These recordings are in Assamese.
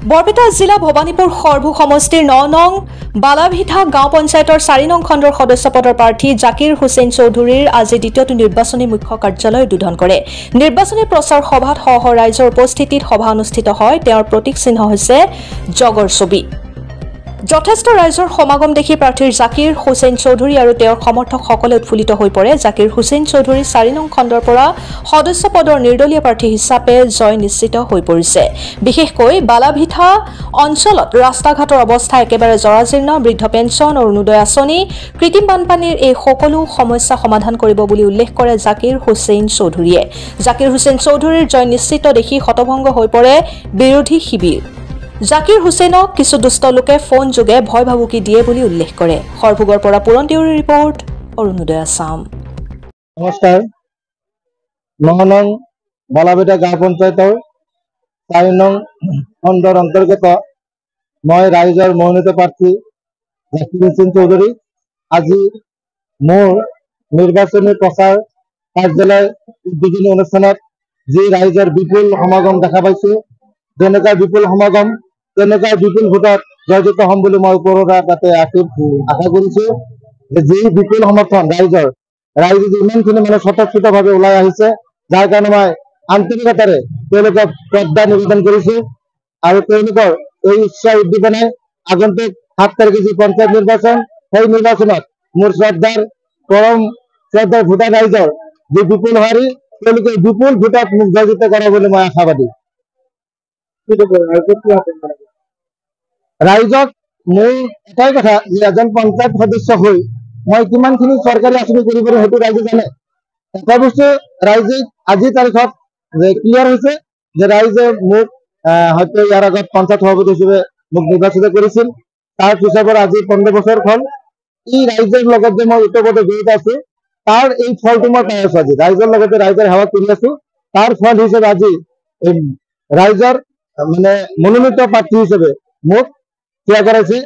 বৰপেটা জিলা ভবানীপুৰ সৰভু সমষ্টিৰ ৯ নং বালাভিঠা গাঁও পঞ্চায়তৰ ৪ নং খণ্ডৰ সদস্য পদৰ প্ৰাৰ্থী জাকিৰ হুছেইন চৌধুৰীৰ আজি দ্বিতীয়টো নিৰ্বাচনী মুখ্য কাৰ্যালয় উদ্বোধন কৰে। নিৰ্বাচনী প্ৰচাৰ সভাত সহ ৰাইজৰ উপস্থিতিত সভা অনুষ্ঠিত হয়। তেওঁৰ প্ৰতীক চিহ্ন হৈছে জগৰ ছবি। যথেষ্ট ৰাইজৰ সমাগম দেখি প্ৰাৰ্থীৰ জাকিৰ হুছেইন চৌধুৰী আৰু তেওঁৰ সমৰ্থকসকলে উৎফুল্লিত হৈ পৰে। জাকিৰ হুছেইন চৌধুৰী ৪ নং খণ্ডৰ পৰা সদস্য পদৰ নিৰ্দলীয় প্ৰাৰ্থী হিচাপে জয় নিশ্চিত হৈ পৰিছে। বিশেষকৈ বালাভিঠা অঞ্চলত ৰাস্তা ঘাটৰ অৱস্থা একেবাৰে জৰাজীৰ্ণ। বৃদ্ধ পেঞ্চন, অৰুণোদয় আঁচনি, কৃত্ৰিম বানপানীৰ এই সকলো সমস্যা সমাধান কৰিব বুলি উল্লেখ কৰে জাকিৰ হুছেইন চৌধুৰীয়ে। জাকিৰ হুছেইন চৌধুৰীৰ জয় নিশ্চিত দেখি হতভংগ হৈ পৰে বিৰোধী শিবিৰ। জাকিৰ হুছেইনক কিছু দুষ্ট লোকে ফোন যোগে ভয় ভাবুকি দিয়ে বুলি উল্লেখ কৰে। সৰভোগৰ পৰা পুৰণ দেউৰীৰ ৰিপৰ্ট, অৰুণোদয় আছাম। নমস্কাৰ। ৯ নং বালাভিঠা গাঁও পঞ্চায়তৰ ৪ নং খণ্ডৰ অন্তৰ্গত মই ৰাইজৰ মনোনীত প্ৰাৰ্থী জাকিৰ হুছেইন চৌধুৰী আজি মোৰ নিৰ্বাচনী প্ৰচাৰ কাৰ্যালয় উদ্বোধনী অনুষ্ঠানত যি ৰাইজৰ বিপুল সমাগম দেখা পাইছো, যেনেকুৱা বিপুল সমাগম তেনেকুৱা বিপুল ভোটত জয়যুক্ত হ'ম বুলি মই ওপৰৰ তাতে আশা কৰিছো। যি বিপুল সমৰ্থন ৰাইজে ইমানখিনি স্বতঃস্ফূৰ্তভাৱে ওলাই আহিছে, যাৰ কাৰণে মই আন্তৰিকতাৰে তেওঁলোকক শ্ৰদ্ধা নিবেদন কৰিছো আৰু তেওঁলোকৰ এই উৎসাহ উদ্দীপনাই আগন্তুক ৭ তাৰিখে যি পঞ্চায়ত নিৰ্বাচন, সেই নিৰ্বাচনত মোৰ পৰম শ্ৰদ্ধাৰ ভোটাৰ ৰাইজৰ যি বিপুল হাৰি, তেওঁলোকে বিপুল ভোটত মোক জয়যুক্ত কৰা বুলি মই আশাবাদী। ৰাইজক মোৰ এটাই কথা যে এজন পঞ্চায়ত সদস্য হৈ মই কিমানখিনি চৰকাৰী আঁচনি কৰিব পাৰো সেইটো ৰাইজে জানে। এটা বস্তু ৰাইজে আজিৰ তাৰিখত যে ক্লিয়াৰ হৈছে যে ৰাইজে মোক হয়তো ইয়াৰ আগত পঞ্চায়ত সভাপতি হিচাপে মোক নিৰ্বাচিত কৰিছিল। তাৰ পিছৰ পৰা আজি ১৫ বছৰ হ'ল এই ৰাইজৰ লগত যে মই ওতঃপ্ৰোতঃ জড়িত আছো, তাৰ এই ফলটো মই পাই আছো। আজি ৰাইজৰ লগতে ৰাইজৰ সেৱা কৰি আছো, তাৰ ফল হিচাপে আজি ৰাইজৰ মনোনীত প্ৰাৰ্থী হিচাপে মোক থিয় কৰাইছে।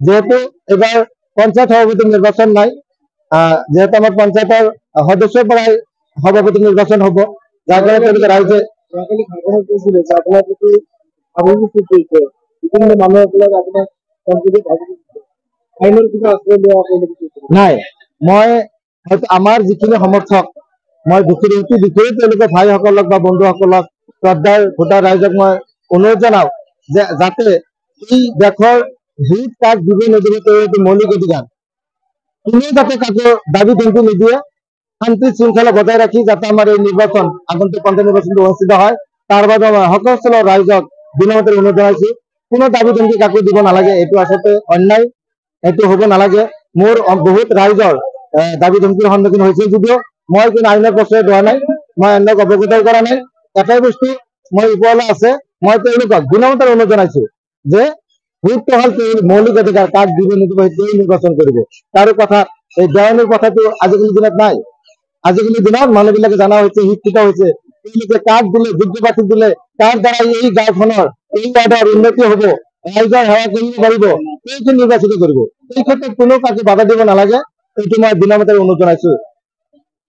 যেহেতু এবাৰ পঞ্চায়ত সভাপতি নিৰ্বাচন নাই, যেহেতু আমাৰ পঞ্চায়তৰ সদস্যৰ পৰাই সভাপতি নিৰ্বাচন হ'ব, যাৰ কাৰণে তেওঁলোকে ৰাইজে নাই। মই হয়তো আমাৰ যিখিনি সমৰ্থক, মই দুখীয়া তেওঁলোকে ভাইসকলক বা বন্ধুসকলক শ্ৰদ্ধাৰ ভোটাৰ ৰাইজক মই অনুৰোধ জনাও যে যাতে এই দেশৰ ভোট কাক দিব নিদিব এইটো মৌলিক অধিকাৰ, কোনেও যাতে কাকো দাবী ধমকি নিদিয়ে, শান্তি শৃংখলা বজাই ৰাখি যাতে আমাৰ এই নিৰ্বাচন আগন্তুক পঞ্চায়ত নিৰ্বাচনটো অনুষ্ঠিত হয়, তাৰ বাবে মই সকলো ৰাইজক বিনম্ৰতাৰে অনুৰোধ জনাইছো কোনো দাবী ধমকি কাকো দিব নালাগে। এইটো আচলতে অন্যায়, এইটো হ'ব নালাগে। মোৰ বহুত ৰাইজৰ দাবী ধমকিৰ সন্মুখীন হৈছে যদিও মই কোনো আইনৰ প্ৰশ্ৰয় লোৱা নাই, মই আইনক অৱগত কৰা নাই। এটাই বস্তু মই ওপৰলৈ আছে, মই তেওঁলোকক বিনম্ৰতাৰে অনুৰোধ জনাইছো যে ভোটটো হ'ল মৌলিক অধিকাৰ, কাক দিব নিদিব সেইটোৱে নিৰ্বাচন কৰিব। তাৰো কথা এই দেৱানীৰ কথাটো আজিকালি দিনত নাই। আজিকালি দিনত মানুহবিলাকে জনা হৈছে, শিক্ষিত হৈছে, তেওঁলোকে কাক দিলে, যোগ্য প্ৰাৰ্থীক দিলে তাৰ দ্বাৰা এই গাঁওখনৰ এই ৱাৰ্ডৰ উন্নতি হ'ব, ৰাইজৰ সেৱা কৰিব পাৰিব, সেইখিনি নিৰ্বাচিত কৰিব। এই ক্ষেত্ৰত কোনো কাকো বাধা দিব নালাগে, এইটো মই বিনম্ৰতাৰে অনুৰোধ জনাইছো।